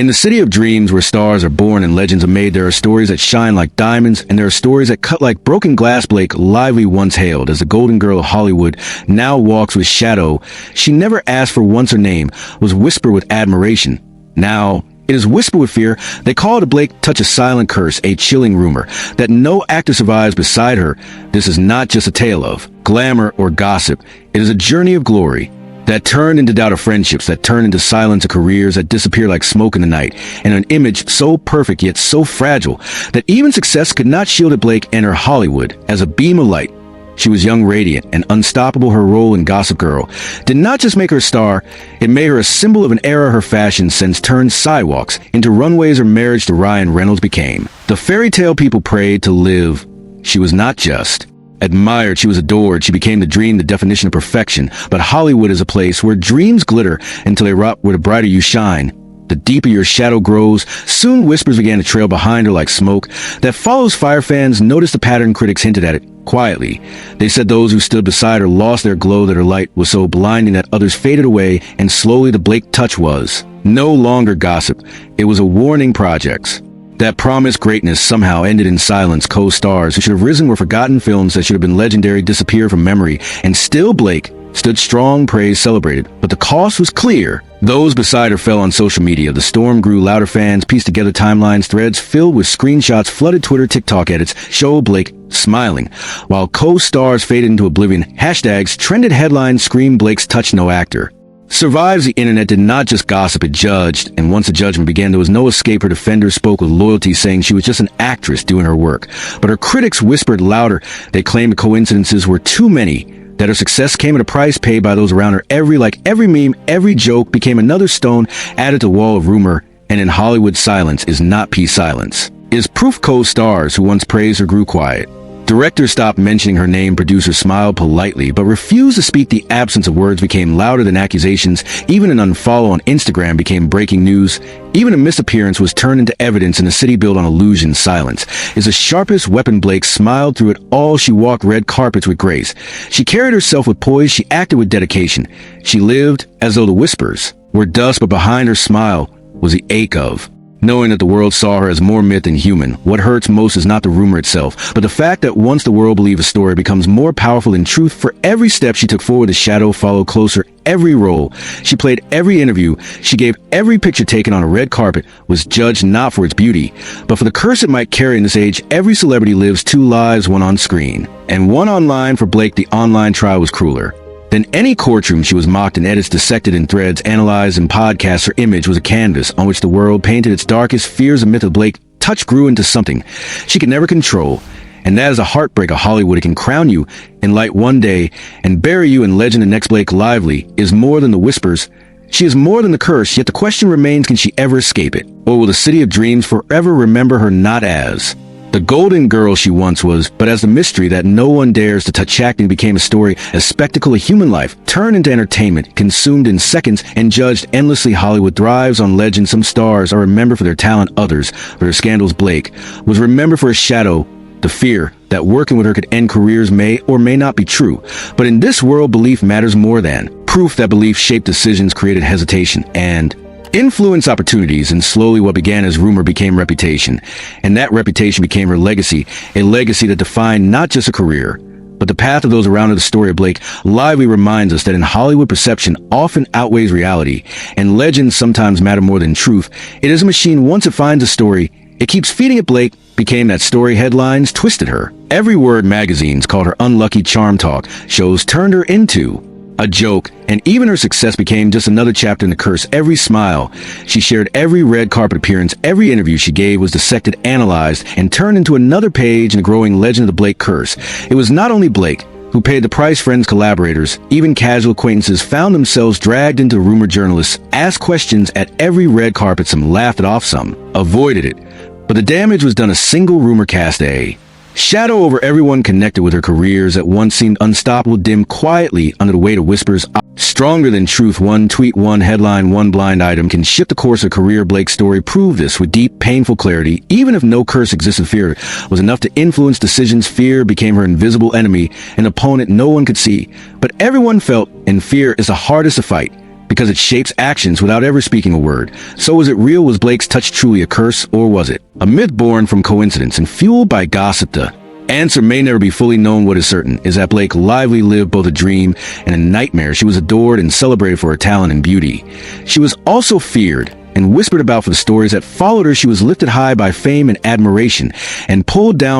In the city of dreams where stars are born and legends are made, there are stories that shine like diamonds, and there are stories that cut like broken glass. Blake Lively, once hailed as the golden girl of Hollywood, now walks with shadow. She never asked for once her name was whispered with admiration. Now it is whispered with fear. They call it a Blake touch, a silent curse, a chilling rumor that no actor survives beside her. This is not just a tale of glamour or gossip. It is a journey of glory that turned into doubt of friendships, that turned into silence of careers that disappear like smoke in the night, and an image so perfect yet so fragile that even success could not shield Blake enter Hollywood as a beam of light. She was young, radiant, and unstoppable. Her role in Gossip Girl did not just make her a star, it made her a symbol of an era her fashion sense turned sidewalks into runways. Her marriage to Ryan Reynolds became the fairy tale people prayed to live. She was not just admired, she was adored. She became the dream, the definition of perfection. But Hollywood is a place where dreams glitter until they rot, where the brighter you shine, the deeper your shadow grows. Soon whispers began to trail behind her like smoke that follows fire. Fans noticed the pattern, critics hinted at it quietly. They said those who stood beside her lost their glow, that her light was so blinding that others faded away, and slowly the Blake touch was no longer gossip. It was a warning. Projects that promised greatness somehow ended in silence. Co-stars who should have risen were forgotten. Films that should have been legendary disappeared from memory. And still Blake stood strong, praised, celebrated. But the cost was clear. Those beside her fell on social media. The storm grew louder. Fans pieced together timelines, threads filled with screenshots, flooded Twitter, TikTok edits, showed Blake smiling, while co-stars faded into oblivion. Hashtags trended, headlines screamed Blake's touch no actor survives. The internet did not just gossip, it judged, and once the judgment began, there was no escape. Her defenders spoke with loyalty, saying she was just an actress doing her work. But her critics whispered louder. They claimed the coincidences were too many, that her success came at a price paid by those around her. Every meme, every joke became another stone added to the wall of rumor. And in Hollywood, silence is not peace. Silence is proof. Co-stars who once praised her grew quiet. Directors stopped mentioning her name. Producers smiled politely, but refused to speak. The absence of words became louder than accusations. Even an unfollow on Instagram became breaking news. Even a misappearance was turned into evidence in a city built on illusion. Silence is the sharpest weapon. Blake smiled through it all. She walked red carpets with grace. She carried herself with poise. She acted with dedication. She lived as though the whispers were dust, but behind her smile was the ache of knowing that the world saw her as more myth than human. What hurts most is not the rumor itself, but the fact that once the world believes a story becomes more powerful than truth. For every step she took forward, the shadow followed closer. Every role she played, every interview she gave, every picture taken on a red carpet was judged not for its beauty, but for the curse it might carry. In this age, every celebrity lives two lives, one on screen and one online. For Blake, the online trial was crueler than any courtroom. She was mocked in edits, dissected in threads, analyzed in podcasts. Her image was a canvas on which the world painted its darkest fears. The myth of Blake touch grew into something she could never control. And that is a heartbreak of Hollywood. It can crown you in light one day and bury you in legend the next. Blake Lively is more than the whispers. She is more than the curse. Yet the question remains, can she ever escape it? Or will the city of dreams forever remember her not as the golden girl she once was, but as the mystery that no one dares to touch? Acting became a story, a spectacle, a human life turned into entertainment, consumed in seconds and judged endlessly. Hollywood thrives on legend. Some stars are remembered for their talent, others for their scandals. Blake was remembered for his shadow, the fear that working with her could end careers. May or may not be true, but in this world, belief matters more than proof. That belief shaped decisions, created hesitation, and influence opportunities. And slowly what began as rumor became reputation, and that reputation became her legacy, a legacy that defined not just a career but the path of those around her. The story of Blake Lively reminds us that in Hollywood, perception often outweighs reality, and legends sometimes matter more than truth. It is a machine. Once it finds a story, it keeps feeding it. Blake became that story. Headlines twisted her every word, magazines called her unlucky, charm talk shows turned her into a joke, and even her success became just another chapter in the curse. Every smile she shared, every red carpet appearance, every interview she gave was dissected, analyzed, and turned into another page in the growing legend of the Blake curse. It was not only Blake who paid the price. Friends, collaborators, even casual acquaintances found themselves dragged into the rumor. Journalists asked questions at every red carpet. Some laughed it off, some avoided it, but the damage was done. A single rumor cast a shadow over everyone connected with her. Careers that once seemed unstoppable dim quietly under the weight of whispers. Stronger than truth. One tweet, one headline, one blind item can shift the course of a career. Blake's story proved this with deep, painful clarity. Even if no curse existed, fear was enough to influence decisions. Fear became her invisible enemy, an opponent no one could see, but everyone felt. And fear is the hardest to fight because it shapes actions without ever speaking a word. So was it real? Was Blake's touch truly a curse, or was it a myth born from coincidence and fueled by gossip? The answer may never be fully known. What is certain is that Blake Lively lived both a dream and a nightmare. She was adored and celebrated for her talent and beauty. She was also feared and whispered about for the stories that followed her. She was lifted high by fame and admiration and pulled down by